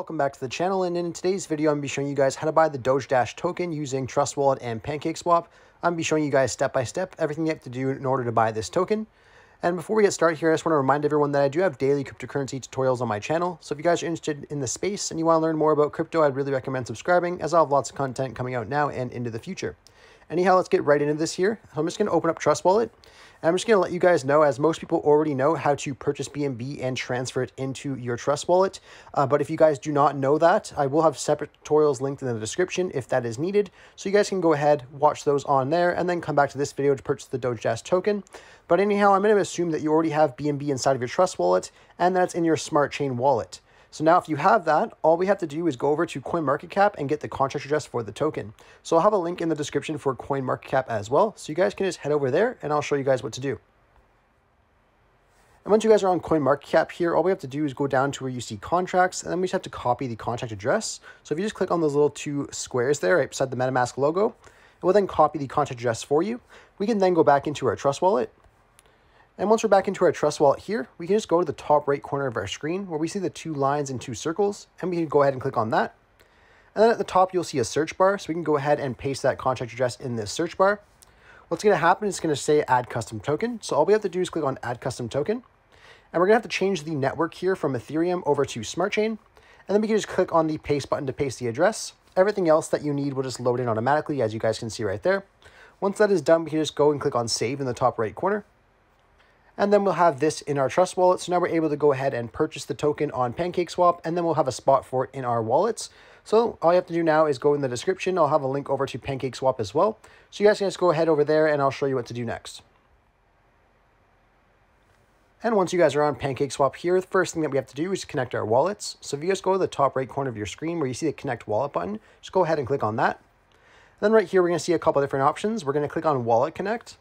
welcome back to the channel, and in today's video I'm going to be showing you guys how to buy the DogeDash token using Trust Wallet and PancakeSwap. I'm going to be showing you guys step by step everything you have to do in order to buy this token. And before we get started here, I just want to remind everyone that I do have daily cryptocurrency tutorials on my channel. So if you guys are interested in the space and you want to learn more about crypto, I'd really recommend subscribing, as I'll have lots of content coming out now and into the future. Anyhow, let's get right into this here. So I'm just going to open up Trust Wallet. And I'm just going to let you guys know, as most people already know, how to purchase BNB and transfer it into your Trust Wallet. But if you guys do not know that, I will have separate tutorials linked in the description if that is needed. So you guys can go ahead, watch those on there, and then come back to this video to purchase the DogeDash token. But anyhow, I'm going to assume that you already have BNB inside of your Trust Wallet and that's in your Smart Chain wallet. So now if you have that, all we have to do is go over to CoinMarketCap and get the contract address for the token. So I'll have a link in the description for CoinMarketCap as well. So you guys can just head over there and I'll show you guys what to do. And once you guys are on CoinMarketCap here, all we have to do is go down to where you see contracts, and then we just have to copy the contract address. So if you just click on those little two squares there right beside the MetaMask logo, it will then copy the contract address for you. We can then go back into our Trust Wallet. And once we're back into our Trust Wallet here, we can just go to the top right corner of our screen where we see the two lines and two circles, and we can go ahead and click on that. And then at the top, you'll see a search bar, so we can go ahead and paste that contract address in this search bar. What's going to happen is it's going to say Add Custom Token. So all we have to do is click on Add Custom Token. And we're going to have to change the network here from Ethereum over to Smart Chain. And then we can just click on the paste button to paste the address. Everything else that you need will just load in automatically, as you guys can see right there. Once that is done, we can just go and click on Save in the top right corner. And then we'll have this in our Trust Wallet. So now we're able to go ahead and purchase the token on PancakeSwap, and then we'll have a spot for it in our wallets. So all you have to do now is go in the description. I'll have a link over to PancakeSwap as well. So you guys can just go ahead over there and I'll show you what to do next. And once you guys are on PancakeSwap here, the first thing that we have to do is connect our wallets. So if you just go to the top right corner of your screen where you see the Connect Wallet button, just go ahead and click on that. And then right here, we're going to see a couple different options. We're going to click on Wallet Connect.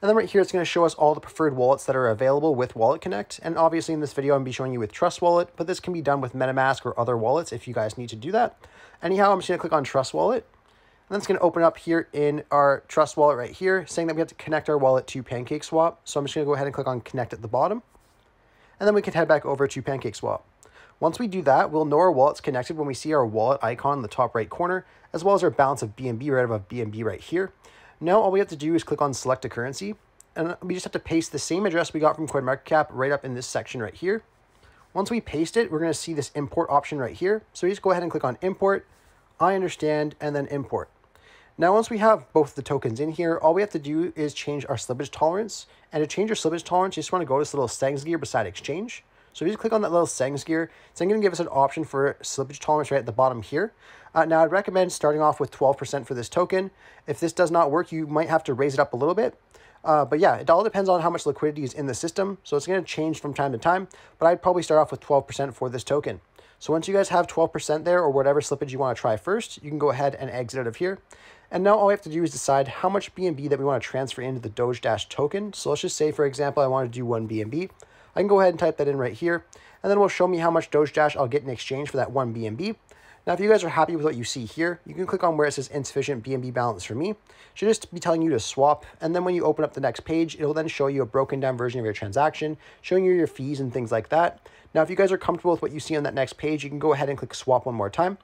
And then right here, it's going to show us all the preferred wallets that are available with Wallet Connect. And obviously in this video, I'm going to be showing you with Trust Wallet, but this can be done with MetaMask or other wallets if you guys need to do that. Anyhow, I'm just going to click on Trust Wallet. And then it's going to open up here in our Trust Wallet right here, saying that we have to connect our wallet to PancakeSwap. So I'm just going to go ahead and click on Connect at the bottom. And then we can head back over to PancakeSwap. Once we do that, we'll know our wallet's connected when we see our wallet icon in the top right corner, as well as our balance of BNB right above BNB right here. Now, all we have to do is click on Select a Currency. And we just have to paste the same address we got from CoinMarketCap right up in this section right here. Once we paste it, we're going to see this import option right here. So we just go ahead and click on Import, I understand, and then Import. Now, once we have both the tokens in here, all we have to do is change our slippage tolerance. And to change your slippage tolerance, you just want to go to this little settings gear beside Exchange. So if you just click on that little settings gear, it's then going to give us an option for slippage tolerance right at the bottom here. Now, I'd recommend starting off with 12% for this token. If this does not work, you might have to raise it up a little bit. But yeah, it all depends on how much liquidity is in the system. So it's going to change from time to time, but I'd probably start off with 12% for this token. So once you guys have 12% there, or whatever slippage you want to try first, you can go ahead and exit out of here. And now all we have to do is decide how much BNB that we want to transfer into the DogeDash token. So let's just say, for example, I want to do 1 BNB. I can go ahead and type that in right here, and then it will show me how much DogeDash I'll get in exchange for that 1 BNB. Now, if you guys are happy with what you see here, you can click on where it says insufficient BNB balance for me. It should just be telling you to swap. And then when you open up the next page, it'll then show you a broken down version of your transaction, showing you your fees and things like that. Now, if you guys are comfortable with what you see on that next page, you can go ahead and click swap one more time.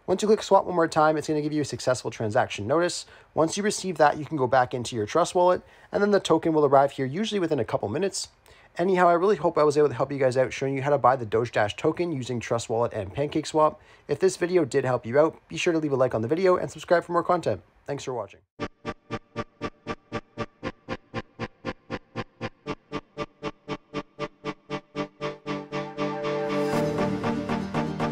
Once you click swap one more time, it's going to give you a successful transaction notice. Once you receive that, you can go back into your Trust Wallet, and then the token will arrive here usually within a couple minutes. Anyhow, I really hope I was able to help you guys out showing you how to buy the DogeDash token using Trust Wallet and PancakeSwap. If this video did help you out, be sure to leave a like on the video and subscribe for more content. Thanks for watching.